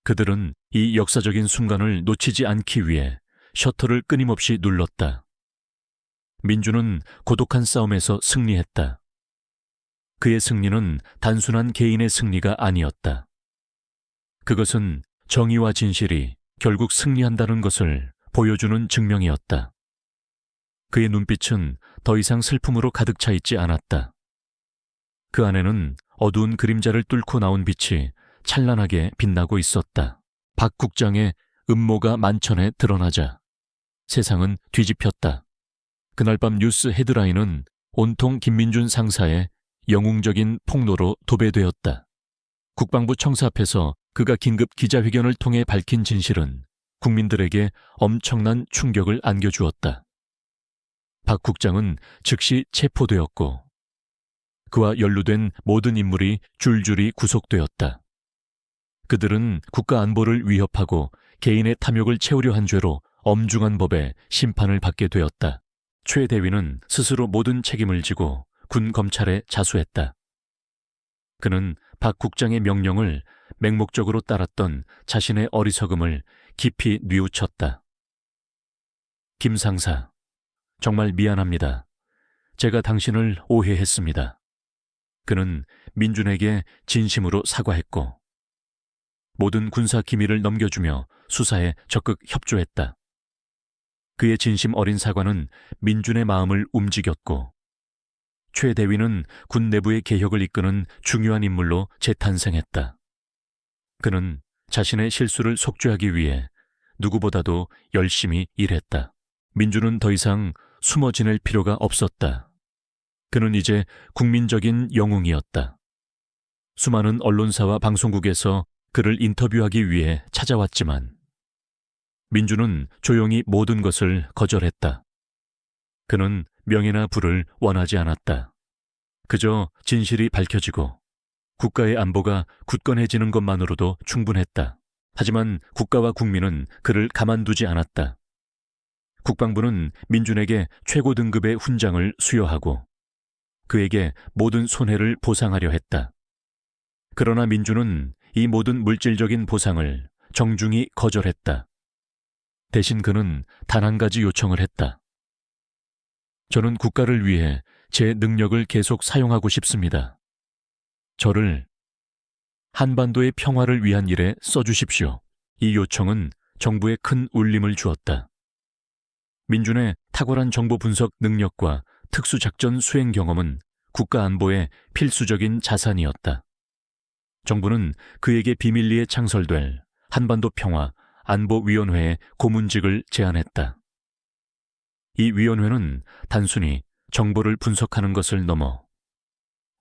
그들은 이 역사적인 순간을 놓치지 않기 위해 셔터를 끊임없이 눌렀다. 민주는 고독한 싸움에서 승리했다. 그의 승리는 단순한 개인의 승리가 아니었다. 그것은 정의와 진실이 결국 승리한다는 것을 보여주는 증명이었다. 그의 눈빛은 더 이상 슬픔으로 가득 차 있지 않았다. 그 안에는 어두운 그림자를 뚫고 나온 빛이 찬란하게 빛나고 있었다. 박 국장의 음모가 만천에 드러나자 세상은 뒤집혔다. 그날 밤 뉴스 헤드라인은 온통 김민준 상사의 영웅적인 폭로로 도배되었다. 국방부 청사 앞에서 그가 긴급 기자회견을 통해 밝힌 진실은 국민들에게 엄청난 충격을 안겨주었다. 박 국장은 즉시 체포되었고 그와 연루된 모든 인물이 줄줄이 구속되었다. 그들은 국가 안보를 위협하고 개인의 탐욕을 채우려 한 죄로 엄중한 법에 심판을 받게 되었다. 최 대위는 스스로 모든 책임을 지고 군 검찰에 자수했다. 그는 박 국장의 명령을 맹목적으로 따랐던 자신의 어리석음을 깊이 뉘우쳤다. 김 상사, 정말 미안합니다. 제가 당신을 오해했습니다. 그는 민준에게 진심으로 사과했고 모든 군사 기밀을 넘겨주며 수사에 적극 협조했다. 그의 진심 어린 사과는 민준의 마음을 움직였고 최 대위는 군 내부의 개혁을 이끄는 중요한 인물로 재탄생했다. 그는 자신의 실수를 속죄하기 위해 누구보다도 열심히 일했다. 민준은 더 이상 숨어 지낼 필요가 없었다. 그는 이제 국민적인 영웅이었다. 수많은 언론사와 방송국에서 그를 인터뷰하기 위해 찾아왔지만 민준은 조용히 모든 것을 거절했다. 그는 명예나 부를 원하지 않았다. 그저 진실이 밝혀지고 국가의 안보가 굳건해지는 것만으로도 충분했다. 하지만 국가와 국민은 그를 가만두지 않았다. 국방부는 민준에게 최고 등급의 훈장을 수여하고 그에게 모든 손해를 보상하려 했다. 그러나 민준은 이 모든 물질적인 보상을 정중히 거절했다. 대신 그는 단 한 가지 요청을 했다. 저는 국가를 위해 제 능력을 계속 사용하고 싶습니다. 저를 한반도의 평화를 위한 일에 써주십시오. 이 요청은 정부에 큰 울림을 주었다. 민준의 탁월한 정보 분석 능력과 특수작전 수행 경험은 국가 안보의 필수적인 자산이었다. 정부는 그에게 비밀리에 창설될 한반도 평화 안보위원회의 고문직을 제안했다. 이 위원회는 단순히 정보를 분석하는 것을 넘어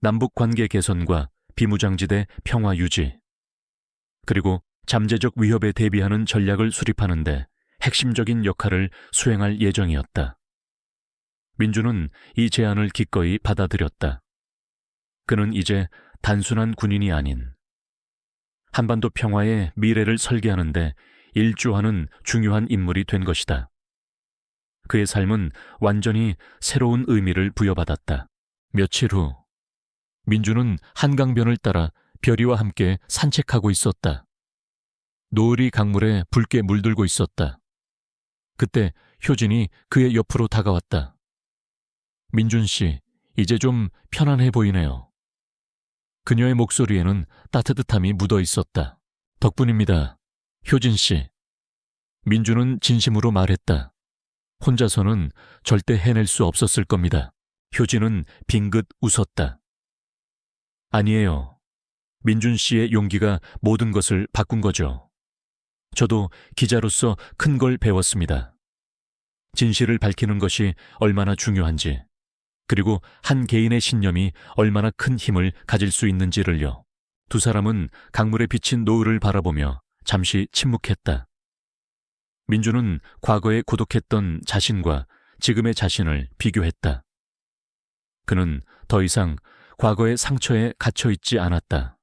남북 관계 개선과 비무장지대 평화 유지, 그리고 잠재적 위협에 대비하는 전략을 수립하는 데 핵심적인 역할을 수행할 예정이었다. 민준은 이 제안을 기꺼이 받아들였다. 그는 이제 단순한 군인이 아닌 한반도 평화의 미래를 설계하는 데 일조하는 중요한 인물이 된 것이다. 그의 삶은 완전히 새로운 의미를 부여받았다. 며칠 후 민준은 한강변을 따라 별이와 함께 산책하고 있었다. 노을이 강물에 붉게 물들고 있었다. 그때 효진이 그의 옆으로 다가왔다. 민준 씨, 이제 좀 편안해 보이네요. 그녀의 목소리에는 따뜻함이 묻어 있었다. 덕분입니다, 효진 씨. 민준은 진심으로 말했다. 혼자서는 절대 해낼 수 없었을 겁니다. 효진은 빙긋 웃었다. 아니에요. 민준 씨의 용기가 모든 것을 바꾼 거죠. 저도 기자로서 큰 걸 배웠습니다. 진실을 밝히는 것이 얼마나 중요한지, 그리고 한 개인의 신념이 얼마나 큰 힘을 가질 수 있는지를요. 두 사람은 강물에 비친 노을을 바라보며 잠시 침묵했다. 민준은 과거에 고독했던 자신과 지금의 자신을 비교했다. 그는 더 이상 과거의 상처에 갇혀 있지 않았다.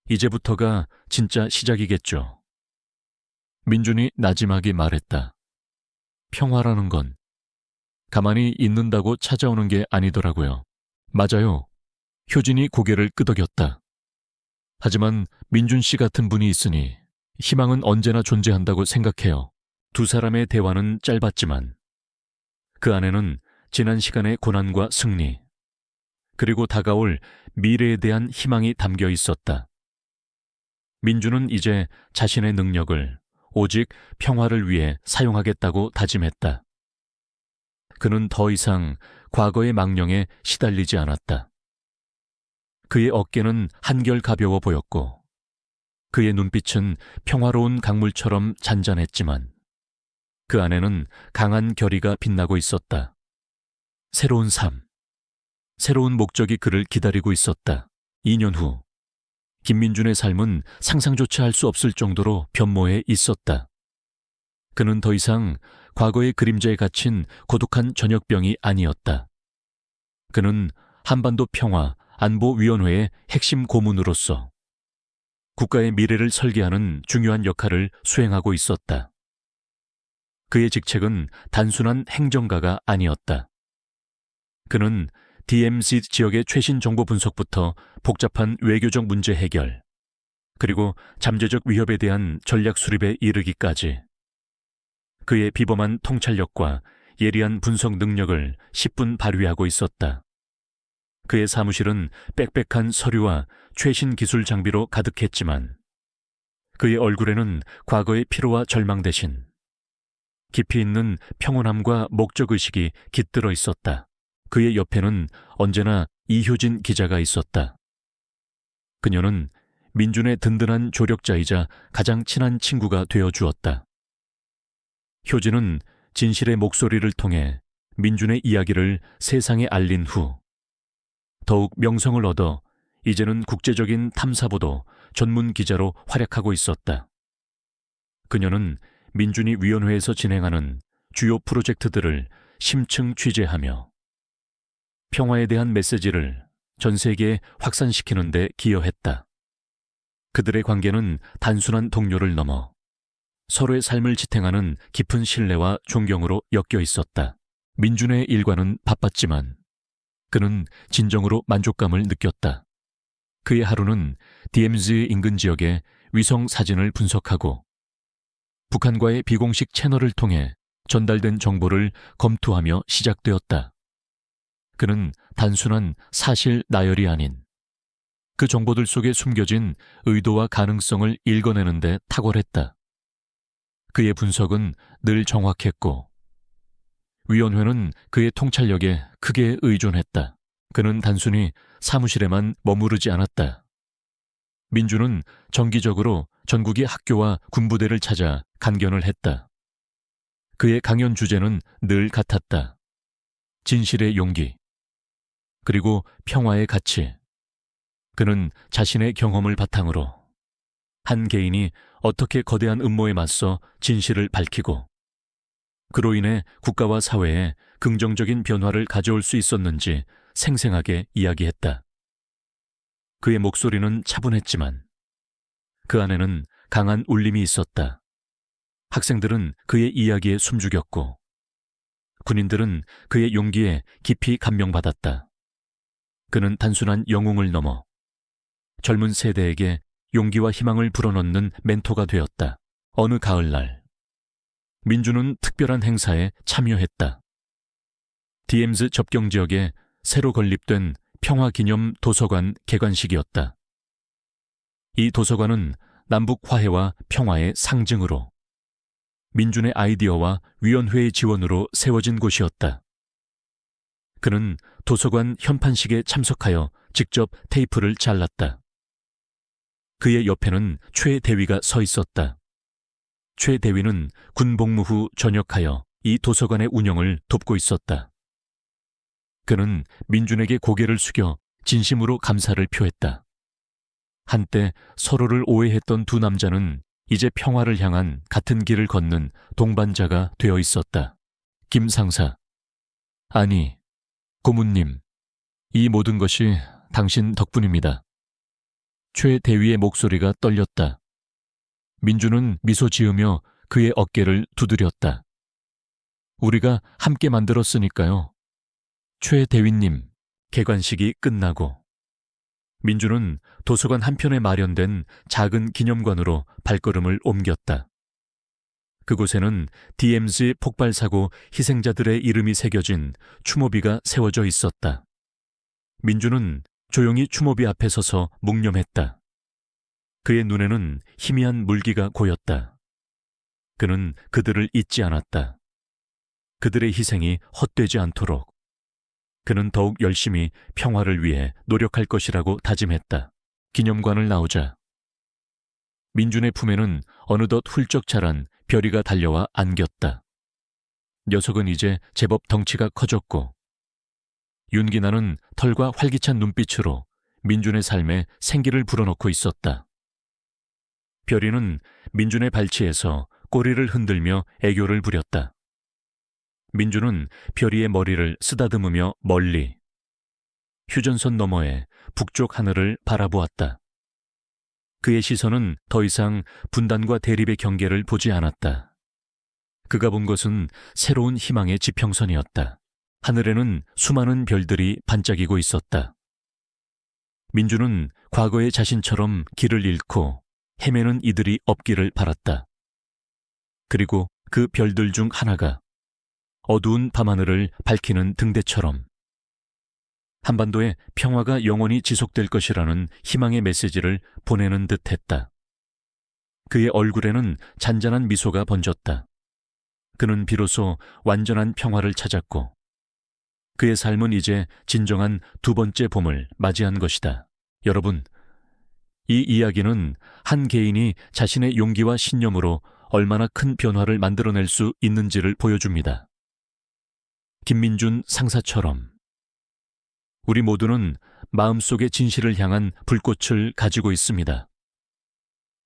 이제부터가 진짜 시작이겠죠. 민준이 나지막이 말했다. 평화라는 건 가만히 있는다고 찾아오는 게 아니더라고요. 맞아요. 효진이 고개를 끄덕였다. 하지만 민준 씨 같은 분이 있으니 희망은 언제나 존재한다고 생각해요. 두 사람의 대화는 짧았지만 그 안에는 지난 시간의 고난과 승리, 그리고 다가올 미래에 대한 희망이 담겨 있었다. 민준은 이제 자신의 능력을 오직 평화를 위해 사용하겠다고 다짐했다. 그는 더 이상 과거의 망령에 시달리지 않았다. 그의 어깨는 한결 가벼워 보였고 그의 눈빛은 평화로운 강물처럼 잔잔했지만 그 안에는 강한 결의가 빛나고 있었다. 새로운 삶, 새로운 목적이 그를 기다리고 있었다. 2년 후 김민준의 삶은 상상조차 할 수 없을 정도로 변모해 있었다. 그는 더 이상 과거의 그림자에 갇힌 고독한 전역병이 아니었다. 그는 한반도 평화 안보위원회의 핵심 고문으로서 국가의 미래를 설계하는 중요한 역할을 수행하고 있었다. 그의 직책은 단순한 행정가가 아니었다. 그는 DMZ 지역의 최신 정보 분석부터 복잡한 외교적 문제 해결, 그리고 잠재적 위협에 대한 전략 수립에 이르기까지 그의 비범한 통찰력과 예리한 분석 능력을 10분 발휘하고 있었다. 그의 사무실은 빽빽한 서류와 최신 기술 장비로 가득했지만 그의 얼굴에는 과거의 피로와 절망 대신 깊이 있는 평온함과 목적의식이 깃들어 있었다. 그의 옆에는 언제나 이효진 기자가 있었다. 그녀는 민준의 든든한 조력자이자 가장 친한 친구가 되어 주었다. 효진은 진실의 목소리를 통해 민준의 이야기를 세상에 알린 후 더욱 명성을 얻어 이제는 국제적인 탐사보도 전문 기자로 활약하고 있었다. 그녀는 민준이 위원회에서 진행하는 주요 프로젝트들을 심층 취재하며 평화에 대한 메시지를 전 세계에 확산시키는 데 기여했다. 그들의 관계는 단순한 동료를 넘어 서로의 삶을 지탱하는 깊은 신뢰와 존경으로 엮여 있었다. 민준의 일과는 바빴지만 그는 진정으로 만족감을 느꼈다. 그의 하루는 DMZ 인근 지역의 위성 사진을 분석하고 북한과의 비공식 채널을 통해 전달된 정보를 검토하며 시작되었다. 그는 단순한 사실 나열이 아닌 그 정보들 속에 숨겨진 의도와 가능성을 읽어내는 데 탁월했다. 그의 분석은 늘 정확했고 위원회는 그의 통찰력에 크게 의존했다. 그는 단순히 사무실에만 머무르지 않았다. 민주는 정기적으로 전국의 학교와 군부대를 찾아 간견을 했다. 그의 강연 주제는 늘 같았다. 진실의 용기, 그리고 평화의 가치. 그는 자신의 경험을 바탕으로 한 개인이 어떻게 거대한 음모에 맞서 진실을 밝히고 그로 인해 국가와 사회에 긍정적인 변화를 가져올 수 있었는지 생생하게 이야기했다. 그의 목소리는 차분했지만 그 안에는 강한 울림이 있었다. 학생들은 그의 이야기에 숨죽였고 군인들은 그의 용기에 깊이 감명받았다. 그는 단순한 영웅을 넘어 젊은 세대에게 용기와 희망을 불어넣는 멘토가 되었다. 어느 가을날, 민주는 특별한 행사에 참여했다. DMZ 접경 지역에 새로 건립된 평화기념 도서관 개관식이었다. 이 도서관은 남북 화해와 평화의 상징으로 민준의 아이디어와 위원회의 지원으로 세워진 곳이었다. 그는 도서관 현판식에 참석하여 직접 테이프를 잘랐다. 그의 옆에는 최 대위가 서 있었다. 최 대위는 군 복무 후 전역하여 이 도서관의 운영을 돕고 있었다. 그는 민준에게 고개를 숙여 진심으로 감사를 표했다. 한때 서로를 오해했던 두 남자는 이제 평화를 향한 같은 길을 걷는 동반자가 되어 있었다. 김 상사, 아니, 고문님, 이 모든 것이 당신 덕분입니다. 최 대위의 목소리가 떨렸다. 민주는 미소 지으며 그의 어깨를 두드렸다. 우리가 함께 만들었으니까요. 최 대위님, 개관식이 끝나고 민주는 도서관 한편에 마련된 작은 기념관으로 발걸음을 옮겼다. 그곳에는 DMZ 폭발사고 희생자들의 이름이 새겨진 추모비가 세워져 있었다. 민주는 조용히 추모비 앞에 서서 묵념했다. 그의 눈에는 희미한 물기가 고였다. 그는 그들을 잊지 않았다. 그들의 희생이 헛되지 않도록 그는 더욱 열심히 평화를 위해 노력할 것이라고 다짐했다. 기념관을 나오자 민준의 품에는 어느덧 훌쩍 자란 별이가 달려와 안겼다. 녀석은 이제 제법 덩치가 커졌고 윤기나는 털과 활기찬 눈빛으로 민준의 삶에 생기를 불어넣고 있었다. 별이는 민준의 발치에서 꼬리를 흔들며 애교를 부렸다. 민준은 별이의 머리를 쓰다듬으며 멀리 휴전선 너머에 북쪽 하늘을 바라보았다. 그의 시선은 더 이상 분단과 대립의 경계를 보지 않았다. 그가 본 것은 새로운 희망의 지평선이었다. 하늘에는 수많은 별들이 반짝이고 있었다. 민준은 과거의 자신처럼 길을 잃고 헤매는 이들이 없기를 바랐다. 그리고 그 별들 중 하나가 어두운 밤하늘을 밝히는 등대처럼 한반도에 평화가 영원히 지속될 것이라는 희망의 메시지를 보내는 듯했다. 그의 얼굴에는 잔잔한 미소가 번졌다. 그는 비로소 완전한 평화를 찾았고 그의 삶은 이제 진정한 두 번째 봄을 맞이한 것이다. 여러분, 이 이야기는 한 개인이 자신의 용기와 신념으로 얼마나 큰 변화를 만들어낼 수 있는지를 보여줍니다. 김민준 상사처럼 우리 모두는 마음속의 진실을 향한 불꽃을 가지고 있습니다.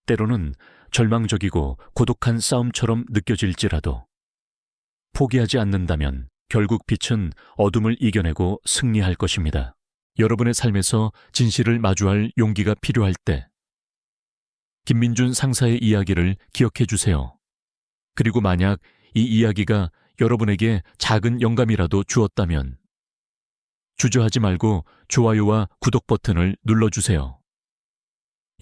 때로는 절망적이고 고독한 싸움처럼 느껴질지라도 포기하지 않는다면 결국 빛은 어둠을 이겨내고 승리할 것입니다. 여러분의 삶에서 진실을 마주할 용기가 필요할 때 김민준 상사의 이야기를 기억해 주세요. 그리고 만약 이 이야기가 여러분에게 작은 영감이라도 주었다면 주저하지 말고 좋아요와 구독 버튼을 눌러주세요.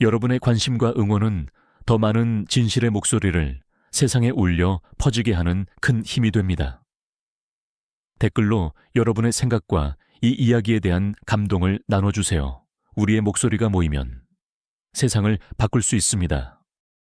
여러분의 관심과 응원은 더 많은 진실의 목소리를 세상에 울려 퍼지게 하는 큰 힘이 됩니다. 댓글로 여러분의 생각과 이 이야기에 대한 감동을 나눠주세요. 우리의 목소리가 모이면 세상을 바꿀 수 있습니다.